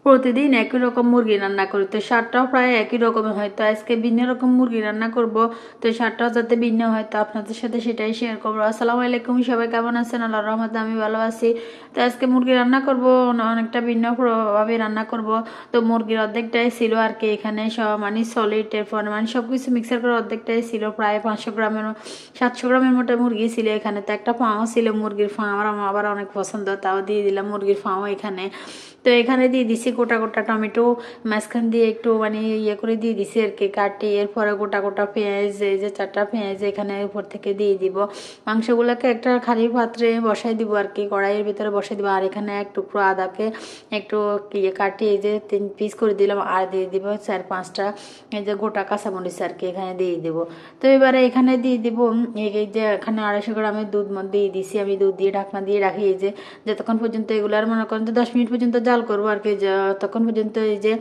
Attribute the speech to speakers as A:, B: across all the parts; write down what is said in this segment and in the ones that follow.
A: প্রতিদিন একই রকম মুরগি রান্না করি, তো স্বাদটাও প্রায় একই রকমের হয়। তো আজকে ভিন্ন রকম মুরগি রান্না করব, তো স্বাদটাও যাতে ভিন্ন হয়, তো আপনাদের সাথে সেটাই শেয়ার করবো। আসসালামু আলাইকুম, সবাই কেমন আছেন? আল্লাহর রহমতে আমি ভালো আছি। তো আজকে মুরগি রান্না করব, অনেকটা ভিন্ন ভাবে রান্না করব। তো মুরগির অর্ধেকটাই ছিল আর কি এখানে, সব মানে সলিড, এরপর মানে সব কিছু মিক্সার করে অর্ধেকটাই ছিল, প্রায় 500 গ্রামের 700 গ্রামের মতো মুরগি ছিল এখানে। তো একটা ফাঁও ছিল, মুরগির ফাঁ আমার আবার অনেক পছন্দ, তাও দিয়ে দিলাম মুরগির ফাঁও এখানে। তো এখানে দিয়ে দিছি গোটা গোটা টমেটো, মাঝখান দিয়ে একটু মানে করে দিয়ে দিছি আর কি কাটি। এরপরে গোটা গোটা পেঁয়াজ, এই যে 4টা পেঁয়াজ এখানে উপর থেকে দিয়ে দিব। মাংসগুলোকে একটা খালি পাত্রে বসাই দিব আর কি, কড়াইয়ের ভিতরে বসাই দিব। আর এখানে এক টুকরো আদাকে একটু কাটি এই যে 3 পিস করে দিলাম, আর দিয়ে দিব 4-5টা এই যে গোটা কাঁচামরিচ আর কি এখানে দিয়ে দিব। তো এবারে এখানে দিয়ে দিব এই যে এখানে 250 গ্রামের দুধ দিয়ে দিছি আমি, দুধ দিয়ে ঢাকনা দিয়ে রাখি এই যে যতক্ষণ পর্যন্ত এগুলো আর মনে করেন যে 10 মিনিট পর্যন্ত জাল করবো আর কি, ততক্ষণ পর্যন্ত এই যে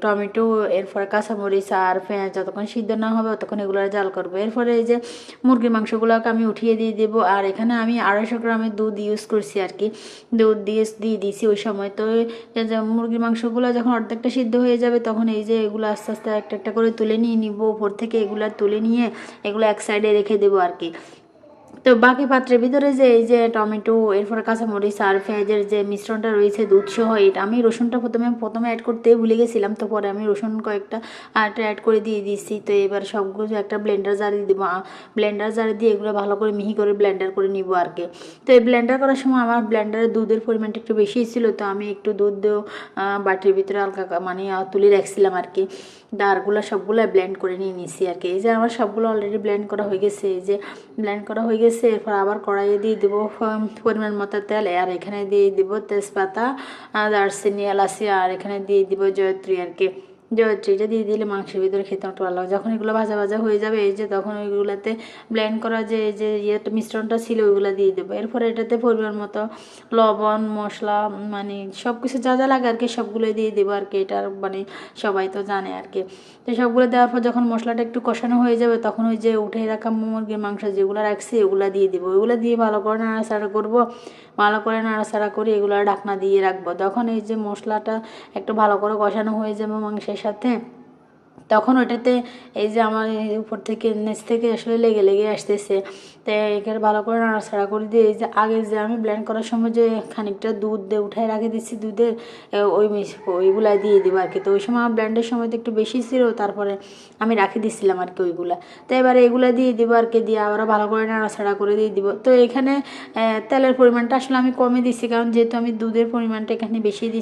A: টমেটো, এরপরে কাঁচামরিচ আর পেঁয়াজ যতক্ষণ সিদ্ধ না হবে ততক্ষণ এগুলো জাল করবো। এরপরে এই যে মুরগির মাংসগুলোকে আমি উঠিয়ে দিয়ে দেবো। আর এখানে আমি 250 গ্রামের দুধ ইউজ করছি আর কি, দুধ দিয়ে দিয়েছি ওই সময়। তো মুরগির মাংসগুলো যখন অর্ধেকটা সিদ্ধ হয়ে যাবে তখন এই যে এগুলো আস্তে আস্তে একটা একটা করে তুলে নিয়ে নিব উপর থেকে, এগুলো তুলে নিয়ে এগুলো এক সাইডে রেখে দেবো আর কি। তো বাকি পাত্রের ভিতরে যে এই যে টমেটো, এরপরে কাঁচামরিচ আর পেঁয়াজের যে মিশ্রণটা রয়েছে দুধ সহ, এটা আমি রসুনটা প্রথমে অ্যাড করতে ভুলে গেছিলাম, তো পরে আমি রসুন কয়েকটা অ্যাড করে দিয়ে দিচ্ছি। তো এবার সবগুলো একটা ব্লেন্ডার জারে দেবো, ব্লেন্ডার জারে দিয়ে এগুলো ভালো করে মিহি করে ব্লেন্ডার করে নিব আর কি। তো এই ব্লেন্ডার করার সময় আমার ব্লেন্ডারে দুধের পরিমাণটা একটু বেশি ছিল, তো আমি একটু দুধ বাটির ভিতরে হালকা মানে তুলে রাখছিলাম আর কি। দারগুলো সবগুলো ব্লেন্ড করে নিয়ে নিছি আর কি। এই যে আমার সবগুলো অলরেডি ব্লেন্ড করা হয়ে গেছে, এই যে ব্লেন্ড করা হয়ে গেছে। এরপর আবার কড়াইয়ে দিয়ে দেবো পরিমাণ মতো তেল, আর এখানে দিয়ে দিব তেজপাতা, দারচিনি, এলাচি, আর এখানে দিয়ে দিব জয়ত্রী আর কি। জয়ত্রীটা দিয়ে দিলে মাংসের ভিতরে খেতে একটু ভালো লাগে। যখন এগুলো ভাজা ভাজা হয়ে যাবে এই যে তখন ওইগুলোতে ব্লেন্ড করা যে মিশ্রণটা ছিল ওইগুলো দিয়ে দেবো। এরপরে এটাতে পরিমাণ মতো লবণ, মশলা, মানে সব কিছু যা যা লাগে আর কি সবগুলোই দিয়ে দেবো আর কি। এটার মানে সবাই তো জানে আর কি। তো সবগুলো দেওয়ার পর যখন মশলাটা একটু কষানো হয়ে যাবে তখন ওই যে উঠে রাখা মুরগির মাংস যেগুলো রাখছি ওগুলো দিয়ে দেবো। ওগুলো দিয়ে ভালো করে নাড়াচাড়া করবো, ভালো করে নাড়াচাড়া করে এগুলো ঢাকনা দিয়ে রাখবো। তখন এই যে মশলাটা একটু ভালো করে কষানো হয়ে যাবে মাংসের সাথে, তখন ওটাতে এই যে আমার উপর থেকে নিচ থেকে আসলে লেগে লেগে আসতেছে। তো এখানে ভালো করে নাড়াচাড়া করে দিয়ে এই যে আগে যে আমি ব্লেন্ড করার সময় যে খানিকটা দুধ দিয়ে উঠায় রেখে দিচ্ছি দুধের, ওইগুলা দিয়ে দিব আর কি। তো ওই সময় আমার ব্লেন্ডের সময় তো একটু বেশি ছিল, তারপরে আমি রাখে দিচ্ছিলাম আর কি ওইগুলা। তো এবারে এগুলা দিয়ে দিব আর কি, দিয়ে আবার ভালো করে নাড়াচাড়া করে দিয়ে দিব। তো এখানে তেলের পরিমাণটা আসলে আমি কমে দিচ্ছি, কারণ যেহেতু আমি দুধের পরিমাণটা এখানে বেশি দিচ্ছি।